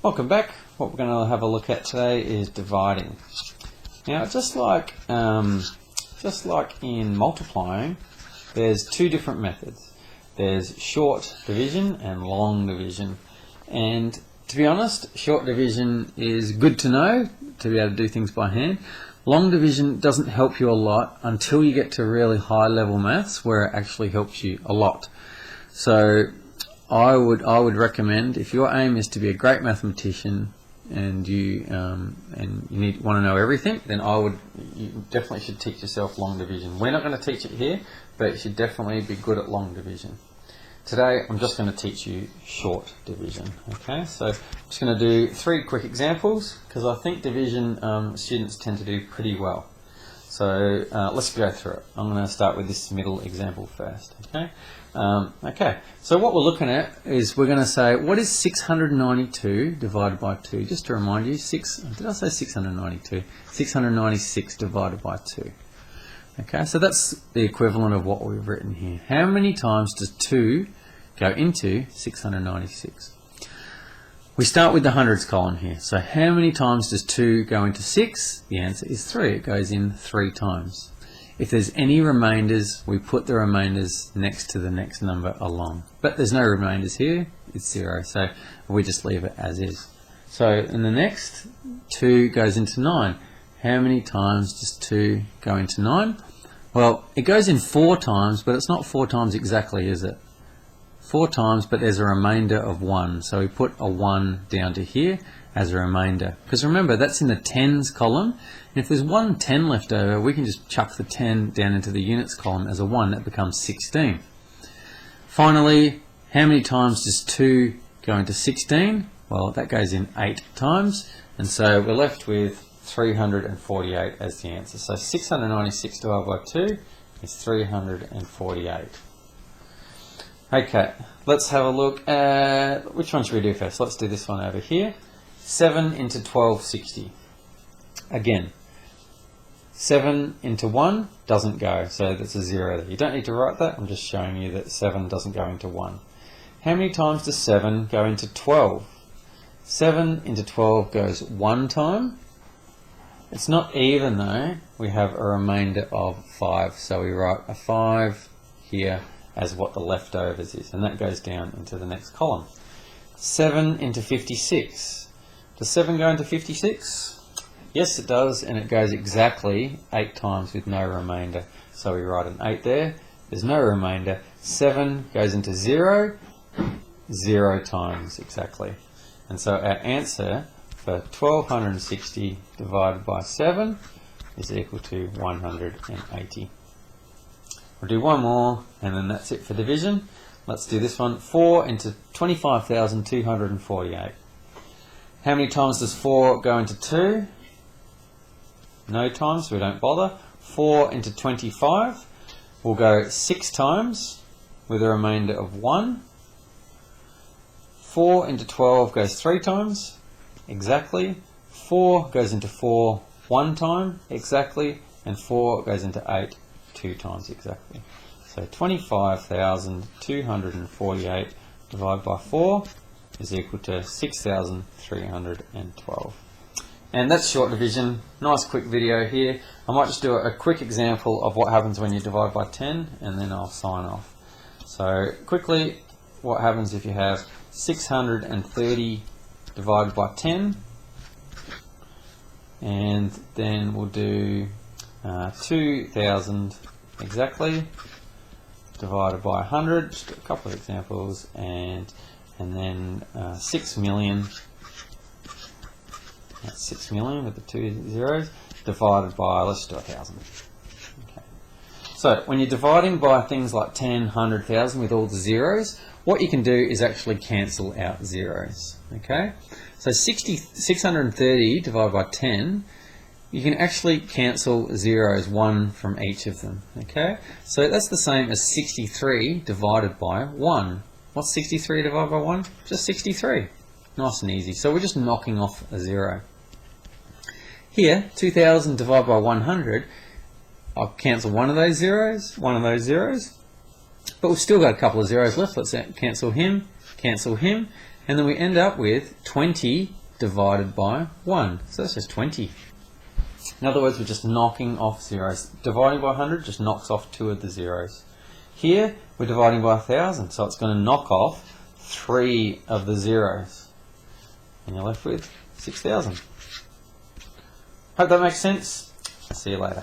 Welcome back. What we're going to have a look at today is dividing. Now, just like in multiplying, there's two different methods. There's short division and long division. And to be honest, short division is good to know, to be able to do things by hand. Long division doesn't help you a lot until you get to really high level maths where it actually helps you a lot. So I would recommend, if your aim is to be a great mathematician and you want to know everything, then you definitely should teach yourself long division. We're not going to teach it here, but you should definitely be good at long division. Today I'm just going to teach you short division. Okay, so I'm just going to do three quick examples because I think division students tend to do pretty well. So let's go through it. I'm going to start with this middle example first. Okay. Okay, so what we're looking at is we're going to say, what is 692 divided by 2? Just to remind you, did I say 692? 696 divided by 2. Okay, so that's the equivalent of what we've written here. How many times does 2 go into 696? We start with the hundreds column here. So how many times does 2 go into 6? The answer is 3. It goes in 3 times. If there's any remainders, we put the remainders next to the next number along. But there's no remainders here, it's 0, so we just leave it as is. So in the next, 2 goes into 9. How many times does 2 go into 9? Well, it goes in 4 times, but it's not 4 times exactly, is it? 4 times, but there's a remainder of 1. So we put a 1 down to here as a remainder. Because remember, that's in the tens column. And if there's one 10 left over, we can just chuck the 10 down into the units column as a 1. That becomes 16. Finally, how many times does 2 go into 16? Well, that goes in 8 times. And so we're left with 348 as the answer. So 696 divided by 2 is 348. Okay, let's have a look at, which one should we do first? Let's do this one over here. 7 into 1260. Again, 7 into 1 doesn't go, so that's a 0 there. You don't need to write that, I'm just showing you that 7 doesn't go into 1. How many times does 7 go into 12? 7 into 12 goes 1 time. It's not even though, we have a remainder of 5, so we write a 5 here as what the leftovers is, and that goes down into the next column. 7 into 56. Does 7 go into 56? Yes, it does, and it goes exactly 8 times with no remainder. So we write an 8 there. There's no remainder. 7 goes into 0, 0 times exactly. And so our answer for 1260 divided by 7 is equal to 180. We'll do one more, and then that's it for division. Let's do this one. 4 into 25,248. How many times does 4 go into 2? No times, so we don't bother. 4 into 25 will go 6 times with a remainder of 1. 4 into 12 goes 3 times, exactly. 4 goes into 4 1 time, exactly. And 4 goes into 8 2 times, exactly. So 25,248 divided by 4 is equal to 6,312. And that's short division. Nice quick video here. I might just do a quick example of what happens when you divide by 10, and then I'll sign off. So quickly, what happens if you have 630 divided by 10, and then we'll do 2,000 exactly divided by 100, just a couple of examples, and then 6 million, that's 6 million with the 2 zeros, divided by, let's do 1,000. Okay. So when you're dividing by things like 10, 100,000 with all the zeros, what you can do is actually cancel out zeros. Okay, so 630 divided by 10, you can actually cancel zeros, 1 from each of them. Okay, so that's the same as 63 divided by 1. What's 63 divided by 1? Just 63. Nice and easy. So we're just knocking off a 0. Here, 2,000 divided by 100, I'll cancel one of those zeros, but we've still got a couple of zeros left. Let's cancel him, and then we end up with 20 divided by 1. So that's just 20. In other words, we're just knocking off zeros. Dividing by 100 just knocks off 2 of the zeros. Here, we're dividing by 1,000, so it's going to knock off 3 of the zeros. And you're left with 6,000. Hope that makes sense. I'll see you later.